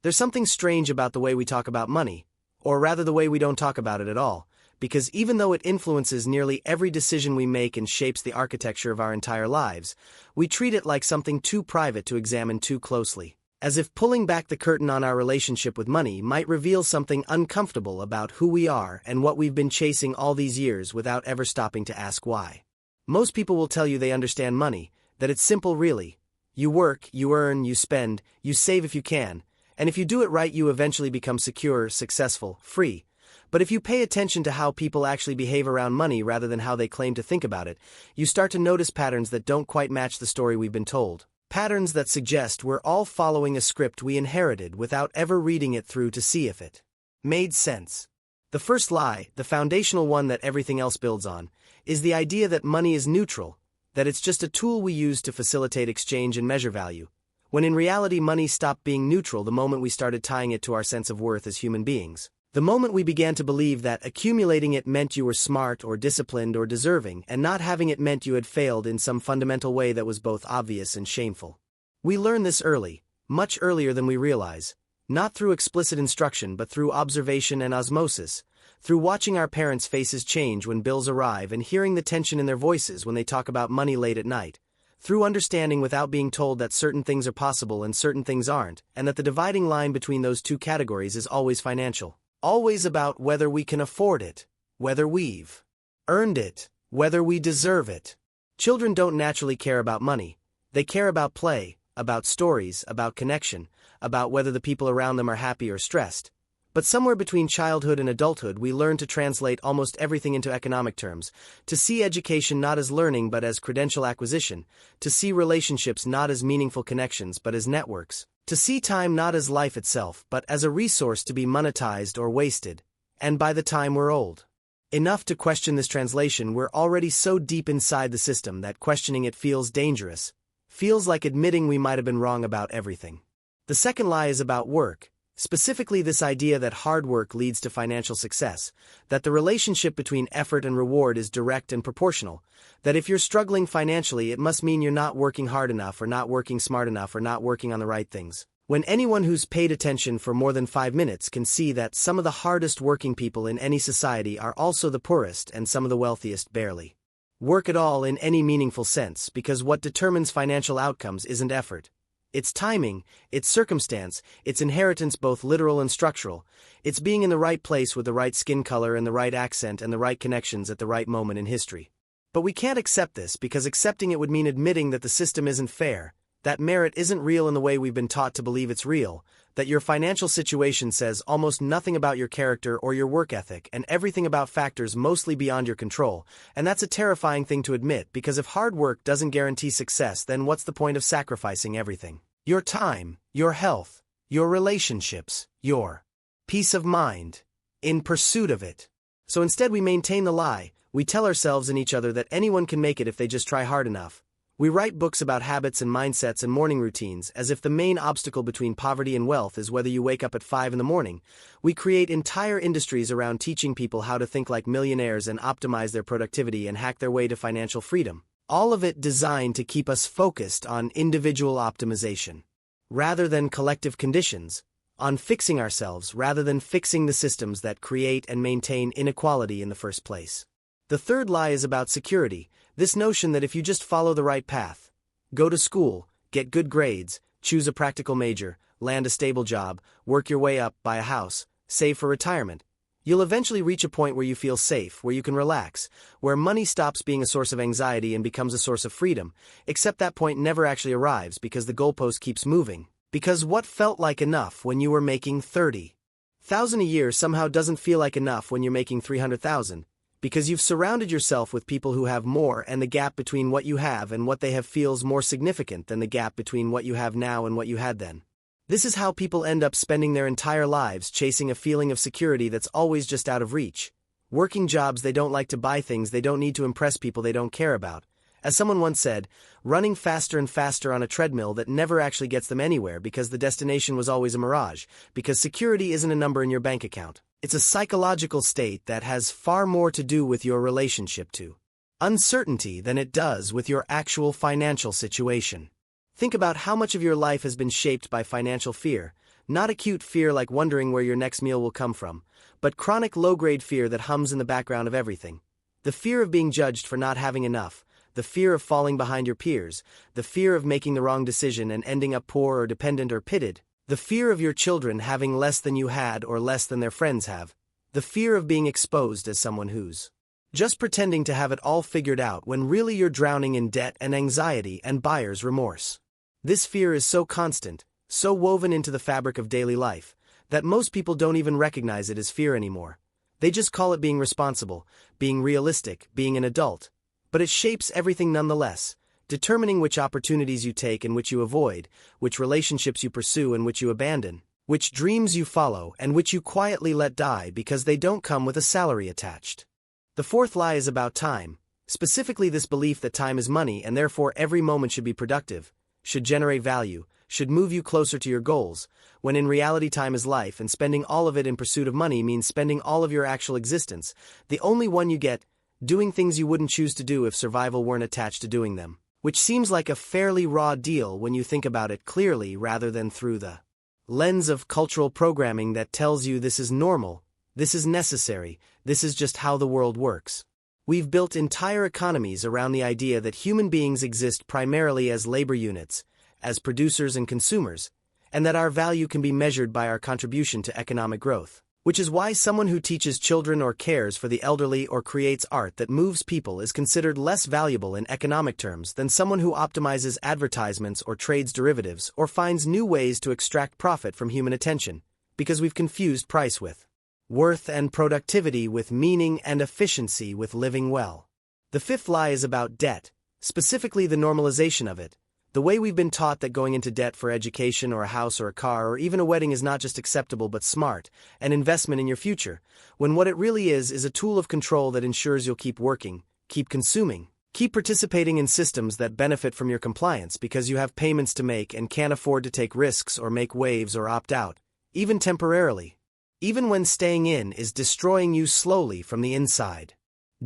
There's something strange about the way we talk about money, or rather the way we don't talk about it at all, because even though it influences nearly every decision we make and shapes the architecture of our entire lives, we treat it like something too private to examine too closely. As if pulling back the curtain on our relationship with money might reveal something uncomfortable about who we are and what we've been chasing all these years without ever stopping to ask why. Most people will tell you they understand money, that it's simple really. You work, you earn, you spend, you save if you can, and if you do it right you eventually become secure, successful, free. But if you pay attention to how people actually behave around money rather than how they claim to think about it, you start to notice patterns that don't quite match the story we've been told. Patterns that suggest we're all following a script we inherited without ever reading it through to see if it made sense. The first lie, the foundational one that everything else builds on, is the idea that money is neutral, that it's just a tool we use to facilitate exchange and measure value, when in reality money stopped being neutral the moment we started tying it to our sense of worth as human beings. The moment we began to believe that accumulating it meant you were smart or disciplined or deserving, and not having it meant you had failed in some fundamental way that was both obvious and shameful. We learn this early, much earlier than we realize, not through explicit instruction but through observation and osmosis, through watching our parents' faces change when bills arrive and hearing the tension in their voices when they talk about money late at night, through understanding without being told that certain things are possible and certain things aren't, and that the dividing line between those two categories is always financial. Always about whether we can afford it, whether we've earned it, whether we deserve it. Children don't naturally care about money. They care about play, about stories, about connection, about whether the people around them are happy or stressed. But somewhere between childhood and adulthood we learn to translate almost everything into economic terms, to see education not as learning but as credential acquisition, to see relationships not as meaningful connections but as networks, to see time not as life itself but as a resource to be monetized or wasted, and by the time we're old enough to question this translation we're already so deep inside the system that questioning it feels dangerous, feels like admitting we might have been wrong about everything. The second lie is about work. Specifically this idea that hard work leads to financial success, that the relationship between effort and reward is direct and proportional, that if you're struggling financially it must mean you're not working hard enough or not working smart enough or not working on the right things. When anyone who's paid attention for more than 5 minutes can see that some of the hardest working people in any society are also the poorest and some of the wealthiest barely work at all in any meaningful sense, because what determines financial outcomes isn't effort. It's timing, it's circumstance, it's inheritance both literal and structural, it's being in the right place with the right skin color and the right accent and the right connections at the right moment in history. But we can't accept this because accepting it would mean admitting that the system isn't fair, that merit isn't real in the way we've been taught to believe it's real, that your financial situation says almost nothing about your character or your work ethic and everything about factors mostly beyond your control, and that's a terrifying thing to admit because if hard work doesn't guarantee success then what's the point of sacrificing everything? Your time, your health, your relationships, your peace of mind, in pursuit of it. So instead we maintain the lie, we tell ourselves and each other that anyone can make it if they just try hard enough. We write books about habits and mindsets and morning routines as if the main obstacle between poverty and wealth is whether you wake up at 5 in the morning. We create entire industries around teaching people how to think like millionaires and optimize their productivity and hack their way to financial freedom. All of it designed to keep us focused on individual optimization, rather than collective conditions, on fixing ourselves rather than fixing the systems that create and maintain inequality in the first place. The third lie is about security, this notion that if you just follow the right path, go to school, get good grades, choose a practical major, land a stable job, work your way up, buy a house, save for retirement, you'll eventually reach a point where you feel safe, where you can relax, where money stops being a source of anxiety and becomes a source of freedom, except that point never actually arrives because the goalpost keeps moving. Because what felt like enough when you were making 30,000 a year somehow doesn't feel like enough when you're making 300,000, because you've surrounded yourself with people who have more and the gap between what you have and what they have feels more significant than the gap between what you have now and what you had then. This is how people end up spending their entire lives chasing a feeling of security that's always just out of reach. Working jobs they don't like to, buy things they don't need to, impress people they don't care about. As someone once said, running faster and faster on a treadmill that never actually gets them anywhere because the destination was always a mirage, because security isn't a number in your bank account. It's a psychological state that has far more to do with your relationship to uncertainty than it does with your actual financial situation. Think about how much of your life has been shaped by financial fear, Not acute fear like wondering where your next meal will come from, but chronic low-grade fear that hums in the background of everything. The fear of being judged for not having enough, the fear of falling behind your peers, the fear of making the wrong decision and ending up poor or dependent or pitted, the fear of your children having less than you had or less than their friends have, the fear of being exposed as someone who's just pretending to have it all figured out when really you're drowning in debt and anxiety and buyer's remorse. This fear is so constant, so woven into the fabric of daily life, that most people don't even recognize it as fear anymore. They just call it being responsible, being realistic, being an adult. But it shapes everything nonetheless, determining which opportunities you take and which you avoid, which relationships you pursue and which you abandon, which dreams you follow and which you quietly let die because they don't come with a salary attached. The fourth lie is about time, specifically this belief that time is money and therefore every moment should be productive, should generate value, should move you closer to your goals, when in reality time is life and spending all of it in pursuit of money means spending all of your actual existence, the only one you get, doing things you wouldn't choose to do if survival weren't attached to doing them. Which seems like a fairly raw deal when you think about it clearly rather than through the lens of cultural programming that tells you this is normal, this is necessary, this is just how the world works. We've built entire economies around the idea that human beings exist primarily as labor units, as producers and consumers, and that our value can be measured by our contribution to economic growth. Which is why someone who teaches children or cares for the elderly or creates art that moves people is considered less valuable in economic terms than someone who optimizes advertisements or trades derivatives or finds new ways to extract profit from human attention, because we've confused price with worth and productivity with meaning and efficiency with living well. The fifth lie is about debt, specifically the normalization of it. The way we've been taught that going into debt for education or a house or a car or even a wedding is not just acceptable but smart, an investment in your future, when what it really is a tool of control that ensures you'll keep working, keep consuming, keep participating in systems that benefit from your compliance because you have payments to make and can't afford to take risks or make waves or opt out, even temporarily. Even when staying in is destroying you slowly from the inside.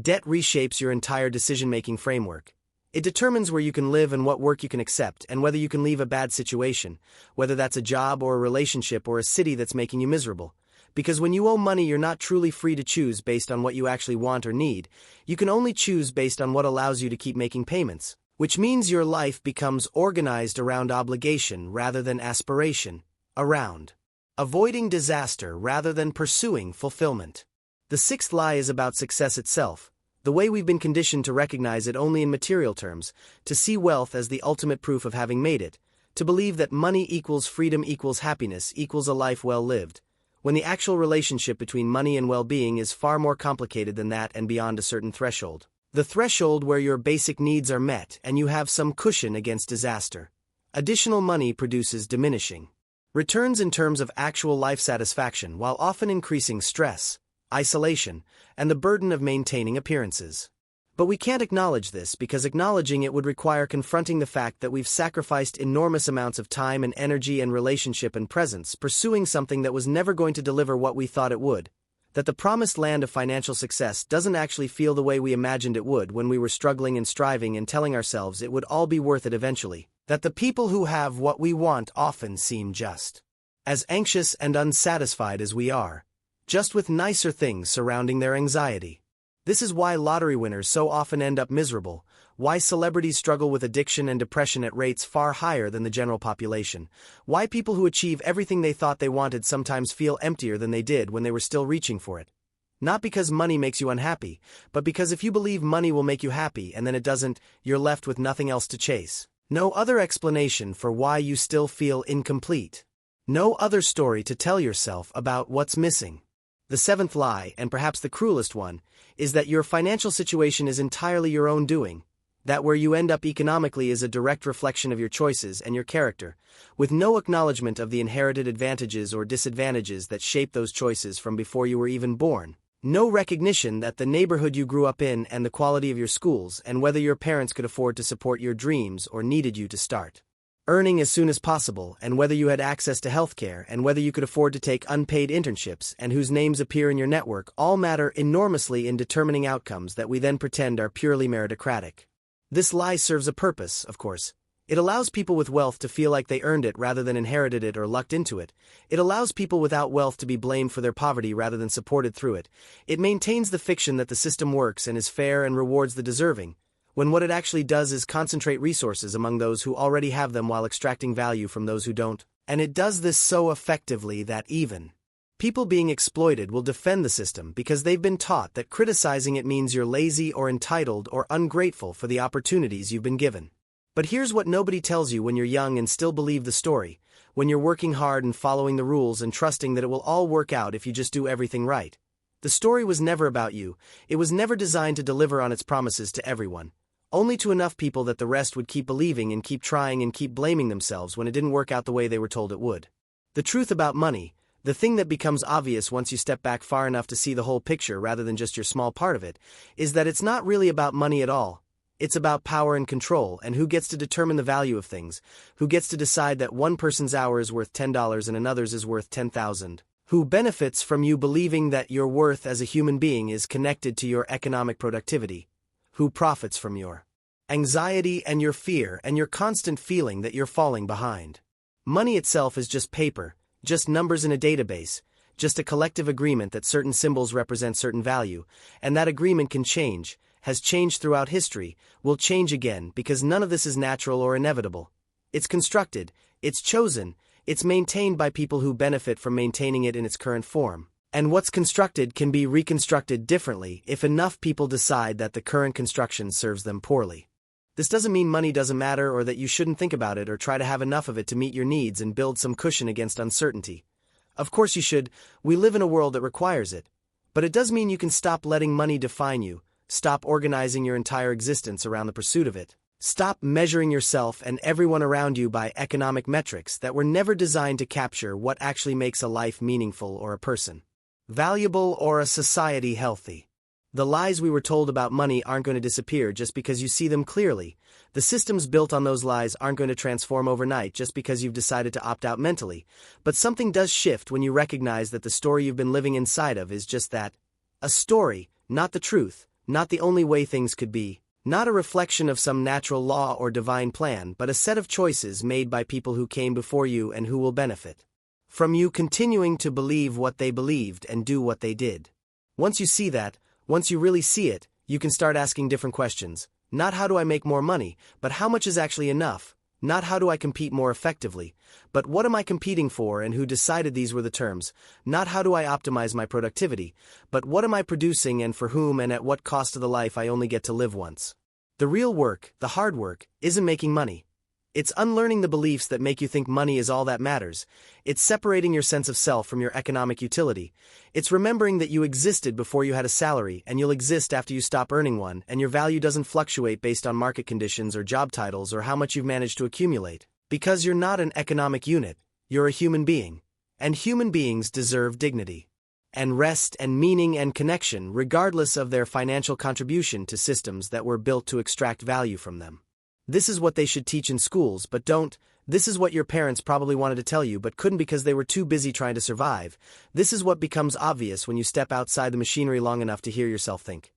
Debt reshapes your entire decision-making framework. It determines where you can live and what work you can accept and whether you can leave a bad situation, whether that's a job or a relationship or a city that's making you miserable. Because when you owe money, you're not truly free to choose based on what you actually want or need. You can only choose based on what allows you to keep making payments, which means your life becomes organized around obligation rather than aspiration, around avoiding disaster rather than pursuing fulfillment. The sixth lie is about success itself. The way we've been conditioned to recognize it only in material terms, to see wealth as the ultimate proof of having made it, to believe that money equals freedom equals happiness equals a life well lived, when the actual relationship between money and well-being is far more complicated than that and beyond a certain threshold. The threshold where your basic needs are met and you have some cushion against disaster. Additional money produces diminishing returns in terms of actual life satisfaction while often increasing stress, isolation, and the burden of maintaining appearances. But we can't acknowledge this because acknowledging it would require confronting the fact that we've sacrificed enormous amounts of time and energy and relationship and presence pursuing something that was never going to deliver what we thought it would, that the promised land of financial success doesn't actually feel the way we imagined it would when we were struggling and striving and telling ourselves it would all be worth it eventually, that the people who have what we want often seem just as anxious and unsatisfied as we are, just with nicer things surrounding their anxiety. This is why lottery winners so often end up miserable, why celebrities struggle with addiction and depression at rates far higher than the general population, why people who achieve everything they thought they wanted sometimes feel emptier than they did when they were still reaching for it. Not because money makes you unhappy, but because if you believe money will make you happy and then it doesn't, you're left with nothing else to chase. No other explanation for why you still feel incomplete. No other story to tell yourself about what's missing. The seventh lie, and perhaps the cruelest one, is that your financial situation is entirely your own doing, that where you end up economically is a direct reflection of your choices and your character, with no acknowledgement of the inherited advantages or disadvantages that shape those choices from before you were even born. No recognition that the neighborhood you grew up in and the quality of your schools and whether your parents could afford to support your dreams or needed you to start earning as soon as possible, and whether you had access to healthcare and whether you could afford to take unpaid internships and whose names appear in your network all matter enormously in determining outcomes that we then pretend are purely meritocratic. This lie serves a purpose, of course. It allows people with wealth to feel like they earned it rather than inherited it or lucked into it. It allows people without wealth to be blamed for their poverty rather than supported through it. It maintains the fiction that the system works and is fair and rewards the deserving, when what it actually does is concentrate resources among those who already have them while extracting value from those who don't. And it does this so effectively that even people being exploited will defend the system because they've been taught that criticizing it means you're lazy or entitled or ungrateful for the opportunities you've been given. But here's what nobody tells you when you're young and still believe the story, when you're working hard and following the rules and trusting that it will all work out if you just do everything right. The story was never about you. It was never designed to deliver on its promises to everyone, only to enough people that the rest would keep believing and keep trying and keep blaming themselves when it didn't work out the way they were told it would. The truth about money, the thing that becomes obvious once you step back far enough to see the whole picture rather than just your small part of it, is that it's not really about money at all. It's about power and control and who gets to determine the value of things, who gets to decide that one person's hour is worth $10 and another's is worth $10,000, who benefits from you believing that your worth as a human being is connected to your economic productivity, who profits from your anxiety and your fear and your constant feeling that you're falling behind. Money itself is just paper, just numbers in a database, just a collective agreement that certain symbols represent certain value, and that agreement can change, has changed throughout history, will change again because none of this is natural or inevitable. It's constructed, it's chosen, it's maintained by people who benefit from maintaining it in its current form. And what's constructed can be reconstructed differently if enough people decide that the current construction serves them poorly. This doesn't mean money doesn't matter or that you shouldn't think about it or try to have enough of it to meet your needs and build some cushion against uncertainty. Of course you should, we live in a world that requires it. But it does mean you can stop letting money define you. Stop organizing your entire existence around the pursuit of it. Stop measuring yourself and everyone around you by economic metrics that were never designed to capture what actually makes a life meaningful or a person valuable or a society healthy. The lies we were told about money aren't going to disappear just because you see them clearly. The systems built on those lies aren't going to transform overnight just because you've decided to opt out mentally. But something does shift when you recognize that the story you've been living inside of is just that. A story, not the truth. Not the only way things could be, not a reflection of some natural law or divine plan, but a set of choices made by people who came before you and who will benefit from you continuing to believe what they believed and do what they did. Once you see that, once you really see it, you can start asking different questions. Not how do I make more money, but how much is actually enough? Not how do I compete more effectively, but what am I competing for and who decided these were the terms? Not how do I optimize my productivity, but what am I producing and for whom and at what cost to the life I only get to live once? The real work, the hard work, isn't making money. It's unlearning the beliefs that make you think money is all that matters. It's separating your sense of self from your economic utility. It's remembering that you existed before you had a salary and you'll exist after you stop earning one, and your value doesn't fluctuate based on market conditions or job titles or how much you've managed to accumulate. Because you're not an economic unit, you're a human being. And human beings deserve dignity and rest and meaning and connection regardless of their financial contribution to systems that were built to extract value from them. This is what they should teach in schools, but don't. This is what your parents probably wanted to tell you but couldn't because they were too busy trying to survive. This is what becomes obvious when you step outside the machinery long enough to hear yourself think.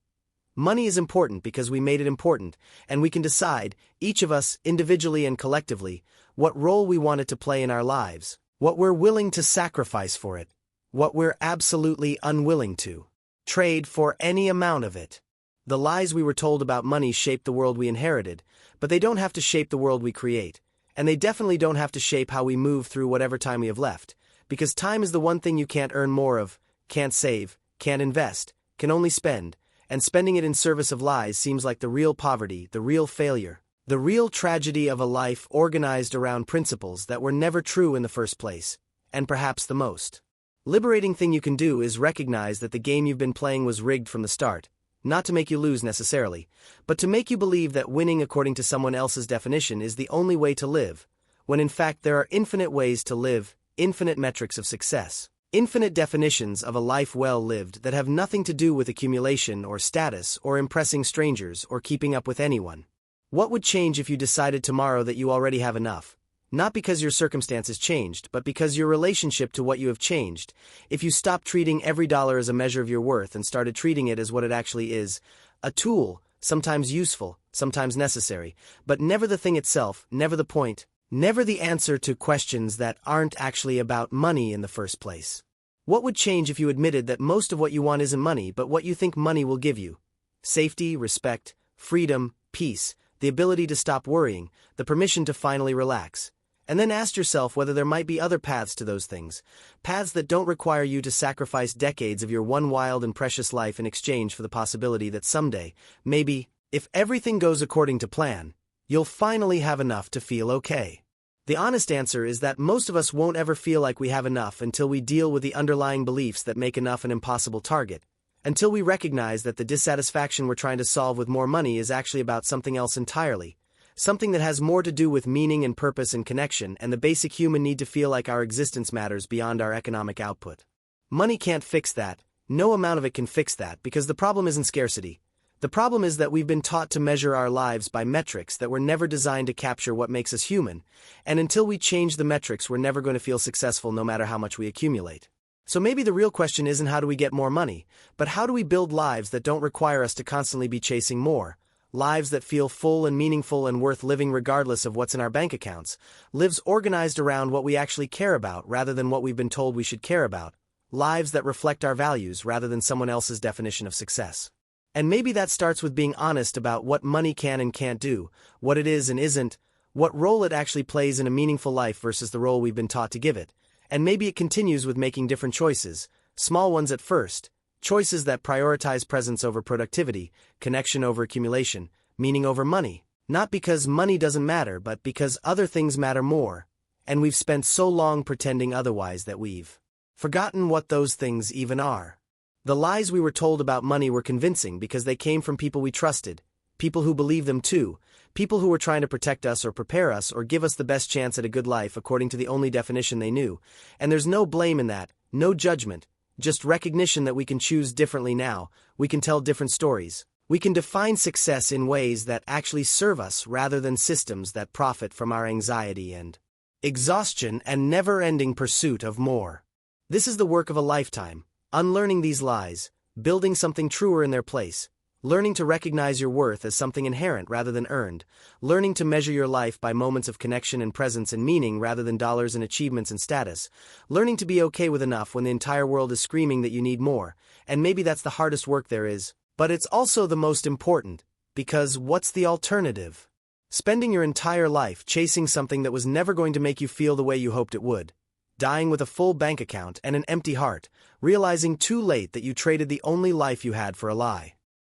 Money is important because we made it important, and we can decide, each of us, individually and collectively, what role we want it to play in our lives, what we're willing to sacrifice for it, what we're absolutely unwilling to trade for any amount of it. The lies we were told about money shape the world we inherited, but they don't have to shape the world we create, and they definitely don't have to shape how we move through whatever time we have left, because time is the one thing you can't earn more of, can't save, can't invest, can only spend, and spending it in service of lies seems like the real poverty, the real failure, the real tragedy of a life organized around principles that were never true in the first place, and perhaps the most liberating thing you can do is recognize that the game you've been playing was rigged from the start. Not to make you lose necessarily, but to make you believe that winning according to someone else's definition is the only way to live, when in fact there are infinite ways to live, infinite metrics of success, infinite definitions of a life well lived that have nothing to do with accumulation or status or impressing strangers or keeping up with anyone. What would change if you decided tomorrow that you already have enough? Not because your circumstances changed, but because your relationship to what you have changed. If you stopped treating every dollar as a measure of your worth and started treating it as what it actually is, a tool, sometimes useful, sometimes necessary, but never the thing itself, never the point, never the answer to questions that aren't actually about money in the first place. What would change if you admitted that most of what you want isn't money, but what you think money will give you? Safety, respect, freedom, peace, the ability to stop worrying, the permission to finally relax. And then ask yourself whether there might be other paths to those things, paths that don't require you to sacrifice decades of your one wild and precious life in exchange for the possibility that someday, maybe, if everything goes according to plan, you'll finally have enough to feel okay. The honest answer is that most of us won't ever feel like we have enough until we deal with the underlying beliefs that make enough an impossible target, until we recognize that the dissatisfaction we're trying to solve with more money is actually about something else entirely, something that has more to do with meaning and purpose and connection and the basic human need to feel like our existence matters beyond our economic output. Money can't fix that, no amount of it can fix that, because the problem isn't scarcity. The problem is that we've been taught to measure our lives by metrics that were never designed to capture what makes us human, and until we change the metrics, we're never going to feel successful no matter how much we accumulate. So maybe the real question isn't how do we get more money, but how do we build lives that don't require us to constantly be chasing more, lives that feel full and meaningful and worth living regardless of what's in our bank accounts, lives organized around what we actually care about rather than what we've been told we should care about, lives that reflect our values rather than someone else's definition of success. And maybe that starts with being honest about what money can and can't do, what it is and isn't, what role it actually plays in a meaningful life versus the role we've been taught to give it. And maybe it continues with making different choices, small ones at first, choices that prioritize presence over productivity, connection over accumulation, meaning over money. Not because money doesn't matter, but because other things matter more, and we've spent so long pretending otherwise that we've forgotten what those things even are. The lies we were told about money were convincing because they came from people we trusted, people who believed them too, people who were trying to protect us or prepare us or give us the best chance at a good life according to the only definition they knew. And there's no blame in that, no judgment, just recognition that we can choose differently now, we can tell different stories. We can define success in ways that actually serve us rather than systems that profit from our anxiety and exhaustion and never-ending pursuit of more. This is the work of a lifetime. Unlearning these lies, building something truer in their place, learning to recognize your worth as something inherent rather than earned, learning to measure your life by moments of connection and presence and meaning rather than dollars and achievements and status, learning to be okay with enough when the entire world is screaming that you need more, and maybe that's the hardest work there is, but it's also the most important, because what's the alternative? Spending your entire life chasing something that was never going to make you feel the way you hoped it would. Dying with a full bank account and an empty heart, realizing too late that you traded the only life you had for a lie.